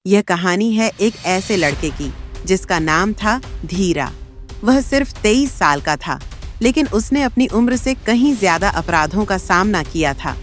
यह कहानी है एक ऐसे लड़के की जिसका नाम था धीरा। वह सिर्फ 23 साल का था, लेकिन उसने अपनी उम्र से कहीं ज्यादा अपराधों का सामना किया था।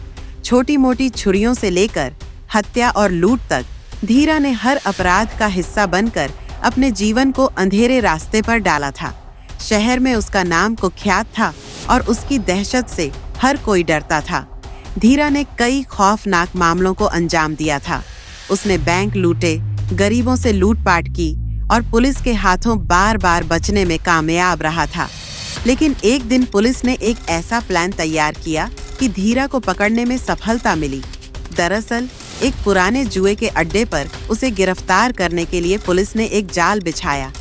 छोटी मोटी छुरियों से लेकर हत्या और लूट तक धीरा ने हर अपराध का हिस्सा बनकर अपने जीवन को अंधेरे रास्ते पर डाला था। शहर में उसका नाम कुख्यात था और उसकी दहशत से हर कोई डरता था। धीरा ने कई खौफनाक मामलों को अंजाम दिया था। उसने बैंक लूटे, गरीबों से लूटपाट की और पुलिस के हाथों बार बार बचने में कामयाब रहा था। लेकिन एक दिन पुलिस ने एक ऐसा प्लान तैयार किया कि धीरा को पकड़ने में सफलता मिली। दरअसल एक पुराने जुए के अड्डे पर उसे गिरफ्तार करने के लिए पुलिस ने एक जाल बिछाया।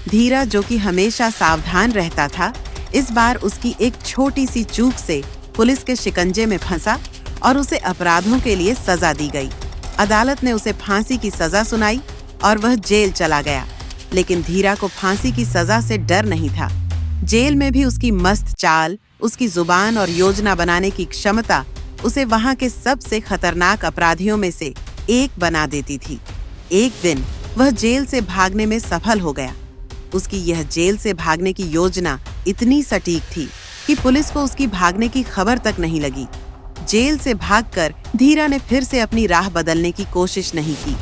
धीरा, जो कि हमेशा सावधान रहता था, इस बार उसकी एक छोटी सी चूक से पुलिस के शिकंजे में फंसा और उसे अपराधों के लिए सजा दी गई। अदालत ने उसे फांसी की सजा सुनाई और वह जेल चला गया। लेकिन धीरा को फांसी की सजा से डर नहीं था। जेल में भी उसकी मस्त चाल, उसकी जुबान और योजना बनाने की क्षमता उसे वहां के सबसे खतरनाक अपराधियों में से एक बना देती थी। एक दिन वह जेल से भागने में सफल हो गया। उसकी यह जेल से भागने की योजना इतनी सटीक थी कि पुलिस को उसकी भागने की खबर तक नहीं लगी। जेल से भागकर धीरा ने फिर से अपनी राह बदलने की कोशिश नहीं की।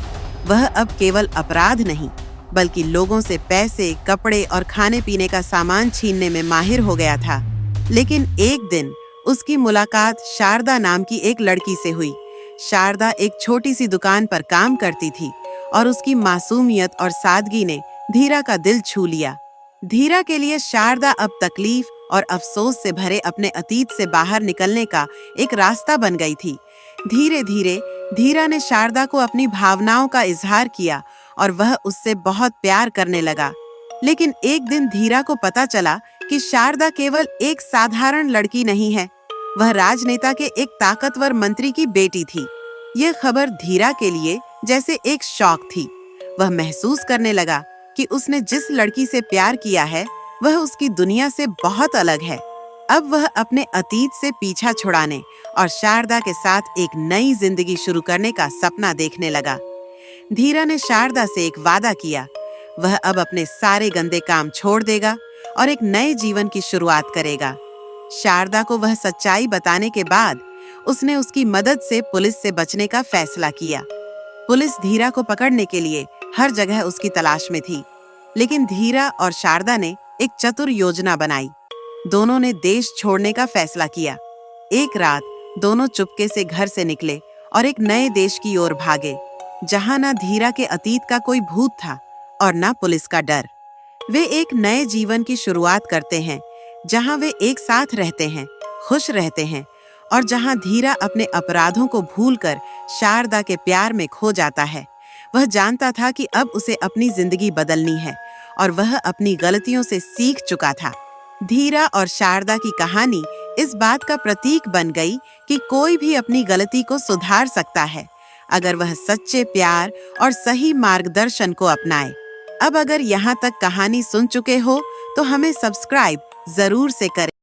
वह अब केवल अपराध नहीं, बल्कि लोगों से पैसे, कपड़े और खाने पीने का सामान छीनने में माहिर हो गया था। लेकिन एक दिन उसकी मुलाकात शारदा नाम की एक लड़की से हुई। शारदा एक छोटी सी दुकान पर काम करती थी और उसकी मासूमियत और सादगी ने धीरा का दिल छू लिया। धीरा के लिए शारदा अब तकलीफ और अफसोस से भरे अपने अतीत से बाहर निकलने का एक रास्ता बन गई थी। धीरे धीरे धीरा ने शारदा को अपनी भावनाओं का इजहार किया और वह उससे बहुत प्यार करने लगा। लेकिन एक दिन धीरा को पता चला कि शारदा केवल एक साधारण लड़की नहीं है, वह राजनेता के एक ताकतवर मंत्री की बेटी थी। यह खबर धीरा के लिए जैसे एक शॉक थी। वह महसूस करने लगा कि उसने जिस लड़की से प्यार किया है वह उसकी दुनिया से बहुत अलग है। अब वह अपने अतीत से पीछा छुड़ाने और शारदा के साथ एक नई जिंदगी शुरू करने का सपना देखने लगा। धीरा ने शारदा से एक वादा किया। वह अब अपने सारे गंदे काम छोड़ देगा और एक नए जीवन की शुरुआत करेगा। शारदा को वह सच्चाई बताने के बाद उसने उसकी मदद से पुलिस से बचने का फैसला किया। पुलिस धीरा को पकड़ने के लिए हर जगह उसकी तलाश में थी। लेकिन धीरा और शारदा ने एक चतुर योजना बनाई। दोनों ने देश छोड़ने का फैसला किया। एक रात दोनों चुपके से घर से निकले और एक नए देश की ओर भागे, जहां ना धीरा के अतीत का कोई भूत था और ना पुलिस का डर। वे एक नए जीवन की शुरुआत करते हैं, जहां वे एक साथ रहते हैं, खुश रहते हैं और जहां धीरा अपने अपराधों को भूलकर शारदा के प्यार में खो जाता है। वह जानता था कि अब उसे अपनी जिंदगी बदलनी है और वह अपनी गलतियों से सीख चुका था। धीरा और शारदा की कहानी इस बात का प्रतीक बन गई कि कोई भी अपनी गलती को सुधार सकता है, अगर वह सच्चे प्यार और सही मार्गदर्शन को अपनाए। अब अगर यहाँ तक कहानी सुन चुके हो तो हमें सब्सक्राइब जरूर से करें।